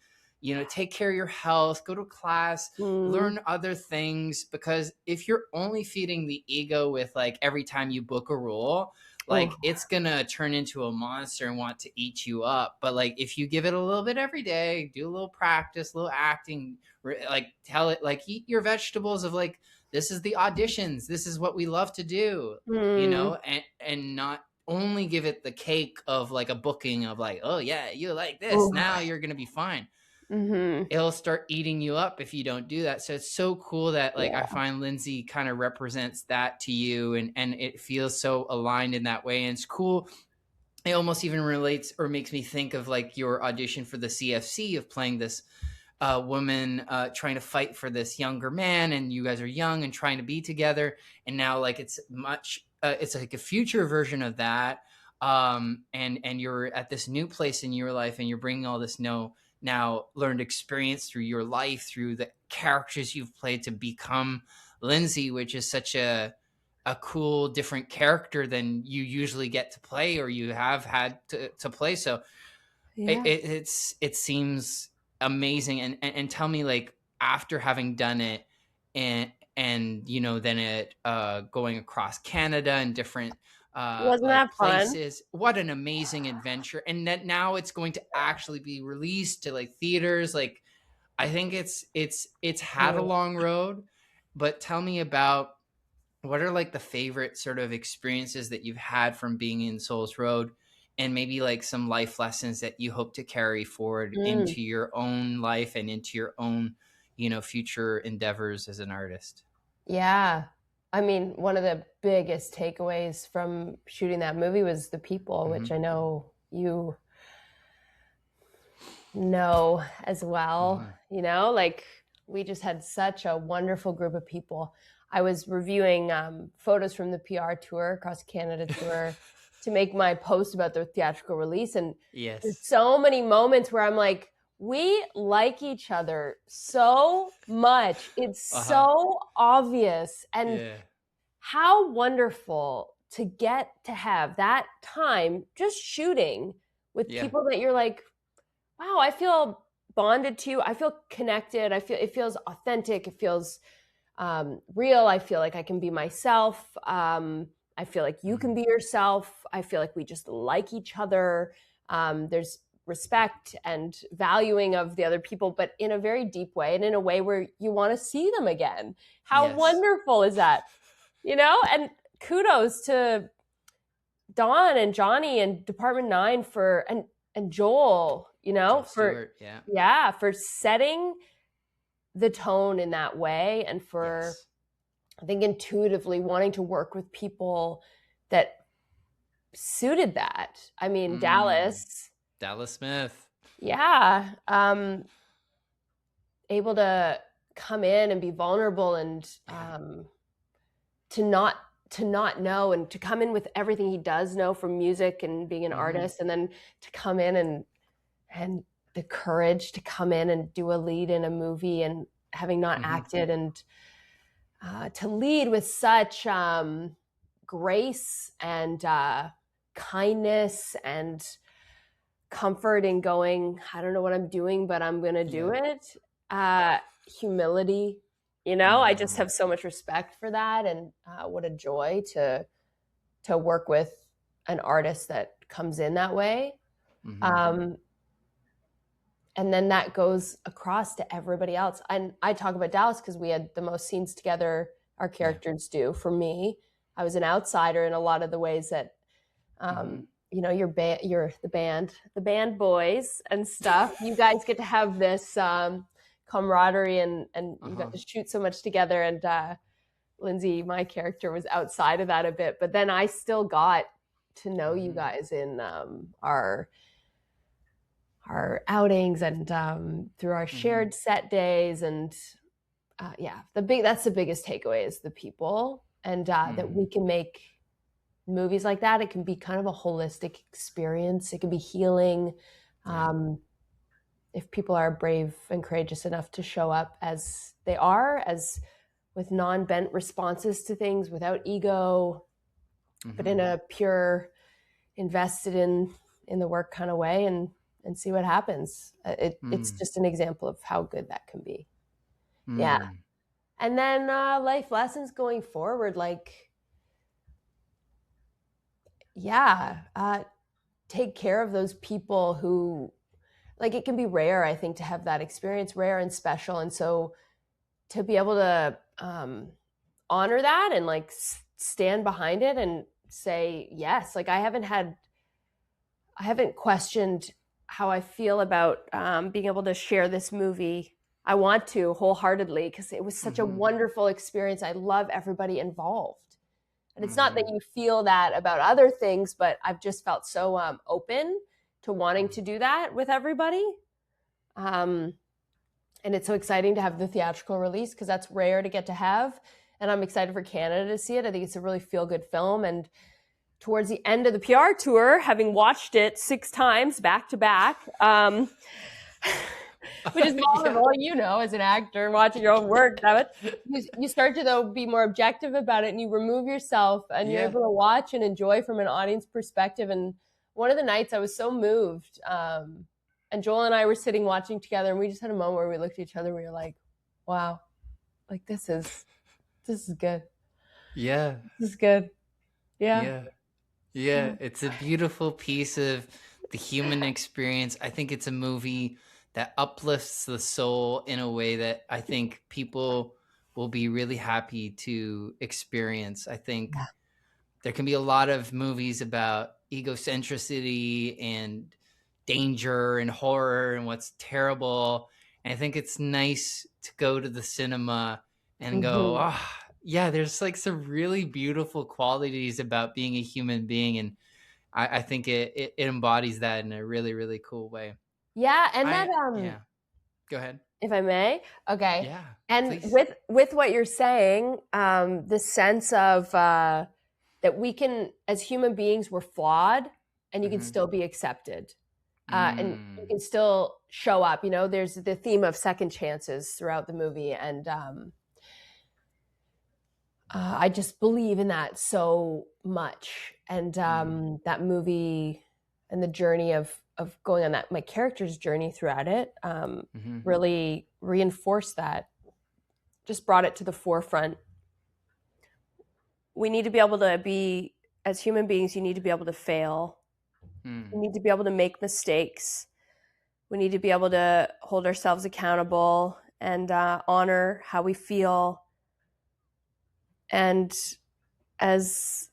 take care of your health, go to class, learn other things. Because if you're only feeding the ego with like every time you book a role, like it's gonna turn into a monster and want to eat you up. But like, if you give it a little bit every day, do a little practice, a little acting, like tell it, like, eat your vegetables of like, this is the auditions, this is what we love to do, and not only give it the cake of like a booking of like, oh yeah, you like this, now you're gonna be fine. It'll start eating you up if you don't do that. So it's so cool that like I find Lindsay kind of represents that to you, and it feels so aligned in that way. And it's cool. It almost even relates or makes me think of like your audition for the CFC of playing this woman trying to fight for this younger man, and you guys are young and trying to be together. And now like it's like a future version of that. And you're at this new place in your life, and you're bringing all this now learned experience through your life, through the characters you've played to become Lindsay, which is such a a cool different character than you usually get to play or you have had to play. So Yeah. it seems amazing. And tell me, like, after having done it, and then it going across Canada and different Wasn't like that fun? places, what an amazing adventure. And that now it's going to actually be released to like theaters. Like, I think it's had a Mm. long road. But tell me about, what are like the favorite sort of experiences that you've had from being in Souls Road, and maybe like some life lessons that you hope to carry forward Mm. into your own life and into your own, future endeavors as an artist? Yeah. I mean, one of the biggest takeaways from shooting that movie was the people, Mm-hmm. which I know you know as well. Uh-huh. Like we just had such a wonderful group of people. I was reviewing photos from the PR tour, across Canada tour, to make my post about the theatrical release. And there's Yes. so many moments where I'm like, we like each other so much. It's Uh-huh. so obvious. And Yeah. how wonderful to get to have that time just shooting with Yeah. people that you're like, wow, I feel bonded to. I feel connected. I feel it feels authentic. It feels real. I feel like I can be myself. I feel like you can Mm-hmm. be yourself. I feel like we just like each other. There's respect and valuing of the other people, but in a very deep way and in a way where you want to see them again. How Yes. wonderful is that? And kudos to Dawn and Johnny and Department 9 for and Joel, Joel for Stewart. Yeah. yeah, for setting the tone in that way, and for, Yes. I think, intuitively wanting to work with people that suited that. I mean, Mm. Dallas, Dallas Smith. yeah, able to come in and be vulnerable and Yeah. to not to not know, and to come in with everything he does know from music and being an Mm-hmm. artist, and then to come in and the courage to come in and do a lead in a movie, and having not Mm-hmm. acted, and to lead with such grace and kindness and comfort in going, I don't know what I'm doing, but I'm going to do Yeah. it. Humility, I just Mm. have so much respect for that. And what a joy to work with an artist that comes in that way. Mm-hmm. Um, and then that goes across to everybody else. And I talk about Dallas because we had the most scenes together, our Yeah. characters do. For me, I was an outsider in a lot of the ways that Mm-hmm. you're the band boys and stuff. You guys get to have this camaraderie, and you Uh-huh. got to shoot so much together. And Lindsay, my character, was outside of that a bit, but then I still got to know you Mm-hmm. guys in our outings, and through our Mm-hmm. shared set days. And that's the biggest takeaway, is the people, and that Mm-hmm. we can make movies like that. It can be kind of a holistic experience. It can be healing, Yeah. if people are brave and courageous enough to show up as they are, as with non-bent responses to things, without ego, but Mm-hmm. in a pure, invested in the work kind of way, and see what happens. It's Mm. just an example of how good that can be. Yeah. Mm. And then life lessons going forward, like, yeah, take care of those people who, like, it can be rare, I think, to have that experience, rare and special. And so to be able to honor that, and like stand behind it and say yes. Like, I haven't questioned how I feel about being able to share this movie. I want to wholeheartedly, because it was such a Mm-hmm. wonderful experience. I love everybody involved. And it's not that Mm-hmm. you feel that about other things, but I've just felt so open to wanting to do that with everybody. Um, and it's so exciting to have the theatrical release, because that's rare to get to have. And I'm excited for Canada to see it. I think it's a really feel-good film. And towards the end of the PR tour, having watched it 6 times back to back, which is Yeah. vulnerable, as an actor watching your own work. You start to though be more objective about it, and you remove yourself, and you're Yeah. able to watch and enjoy from an audience perspective. And one of the nights I was so moved, and Joel and I were sitting watching together, and we just had a moment where we looked at each other. And we were like, "Wow, like this is good. Yeah. This is good." Yeah. Yeah. Yeah. Yeah. It's a beautiful piece of the human experience. I think it's a movie that uplifts the soul in a way that I think people will be really happy to experience. I think there can be a lot of movies about egocentricity and danger and horror and what's terrible. And I think it's nice to go to the cinema and go, Mhm. oh, yeah, there's like some really beautiful qualities about being a human being. And I think it embodies that in a really, really cool way. Yeah, and that Yeah, go ahead. if I may, okay. Yeah, And please. with what you're saying, the sense of that we can, as human beings, we're flawed, and you can Hmm. still be accepted, and you Mm, can still show up. There's the theme of second chances throughout the movie, and I just believe in that so much. And mm, that movie and the journey of going on that my character's journey throughout it hmm. really reinforced that, just brought it to the forefront. We need to be able to be, as human beings, you need to be able to fail. Mm, We need to be able to make mistakes. We need to be able to hold ourselves accountable and honor how we feel. And as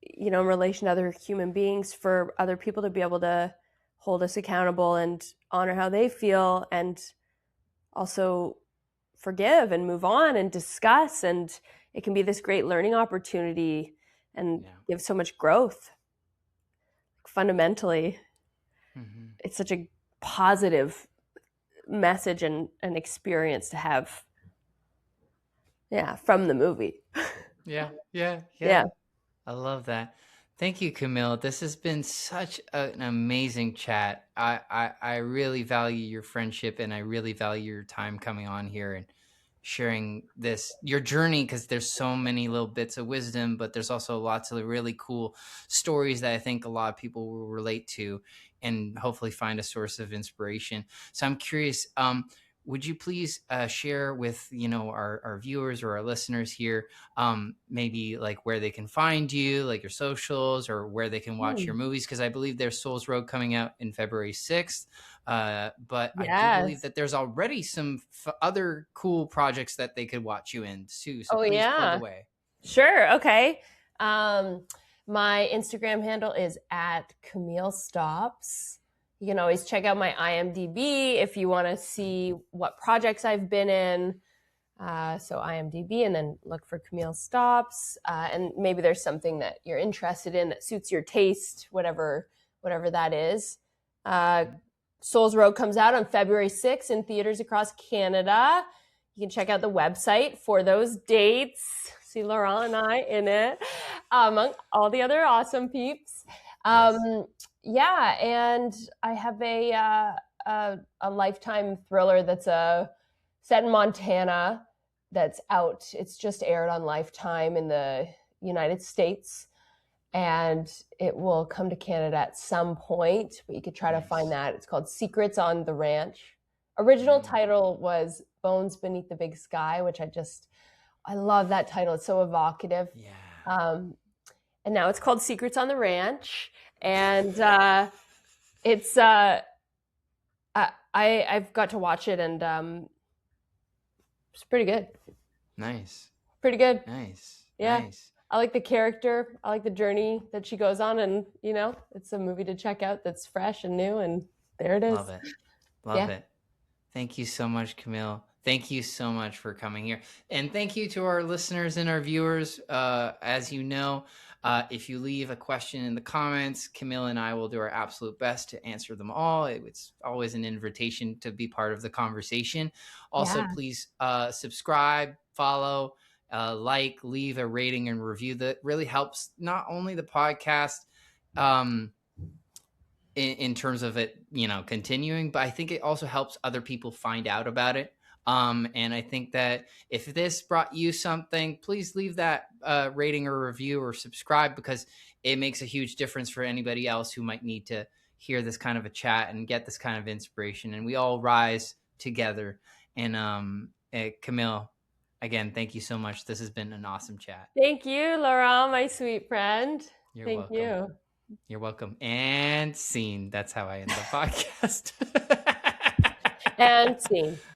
in relation to other human beings, for other people to be able to hold us accountable and honor how they feel, and also forgive and move on and discuss. And it can be this great learning opportunity and yeah. give so much growth. Fundamentally, Hmm. it's such a positive message and experience to have, yeah, from the movie. Yeah, yeah, yeah. Yeah. I love that. Thank you, Camille. This has been such an amazing chat. I really value your friendship, and I really value your time coming on here and sharing your journey, because there's so many little bits of wisdom, but there's also lots of really cool stories that I think a lot of people will relate to and hopefully find a source of inspiration. So I'm curious, would you please share with our viewers or our listeners here, maybe like where they can find you, like your socials, or where they can watch your Mm. movies? Because I believe there's Souls Road coming out in February 6th. But I do believe Yes. that there's already some other cool projects that they could watch you in too. So Oh, please plug yeah. away. Sure. Okay. Um, my Instagram handle is at Camille Stops. You can always check out my IMDb if you want to see what projects I've been in. So IMDb, and then look for Camille Stops, and maybe there's something that you're interested in that suits your taste, whatever that is. Uh, Souls Road comes out on February 6th in theaters across Canada. You can check out the website for those dates. See Laurent and I in it, among all the other awesome peeps. Yes. Yeah, and I have a Lifetime thriller that's set in Montana that's out. It's just aired on Lifetime in the United States, and it will come to Canada at some point, but you could try to find Nice. that. It's called Secrets on the Ranch. Original Mm, title was Bones Beneath the Big Sky, which I love that title. It's so evocative. yeah. Um, and now it's called Secrets on the Ranch, and it's I've got to watch it, and it's pretty good. Nice. Pretty good. Nice. Yeah. Nice. I like the character. I like the journey that she goes on, and it's a movie to check out that's fresh and new, and there it Love is. it. Love Yeah. it. Thank you so much, Camille. Thank you so much for coming here. And thank you to our listeners and our viewers. As you know, if you leave a question in the comments, Camille and I will do our absolute best to answer them all. It's always an invitation to be part of the conversation. Also, Yeah. please subscribe, follow, leave a rating and review. That really helps not only the podcast, um, in terms of it, continuing, but I think it also helps other people find out about it. And I think that if this brought you something, please leave that rating or review or subscribe, because it makes a huge difference for anybody else who might need to hear this kind of a chat and get this kind of inspiration. And we all rise together. And Camille, again, thank you so much. This has been an awesome chat. Thank you, Laurent, my sweet friend. You're Thank welcome. you. You're welcome. And scene. That's how I end the podcast. And scene.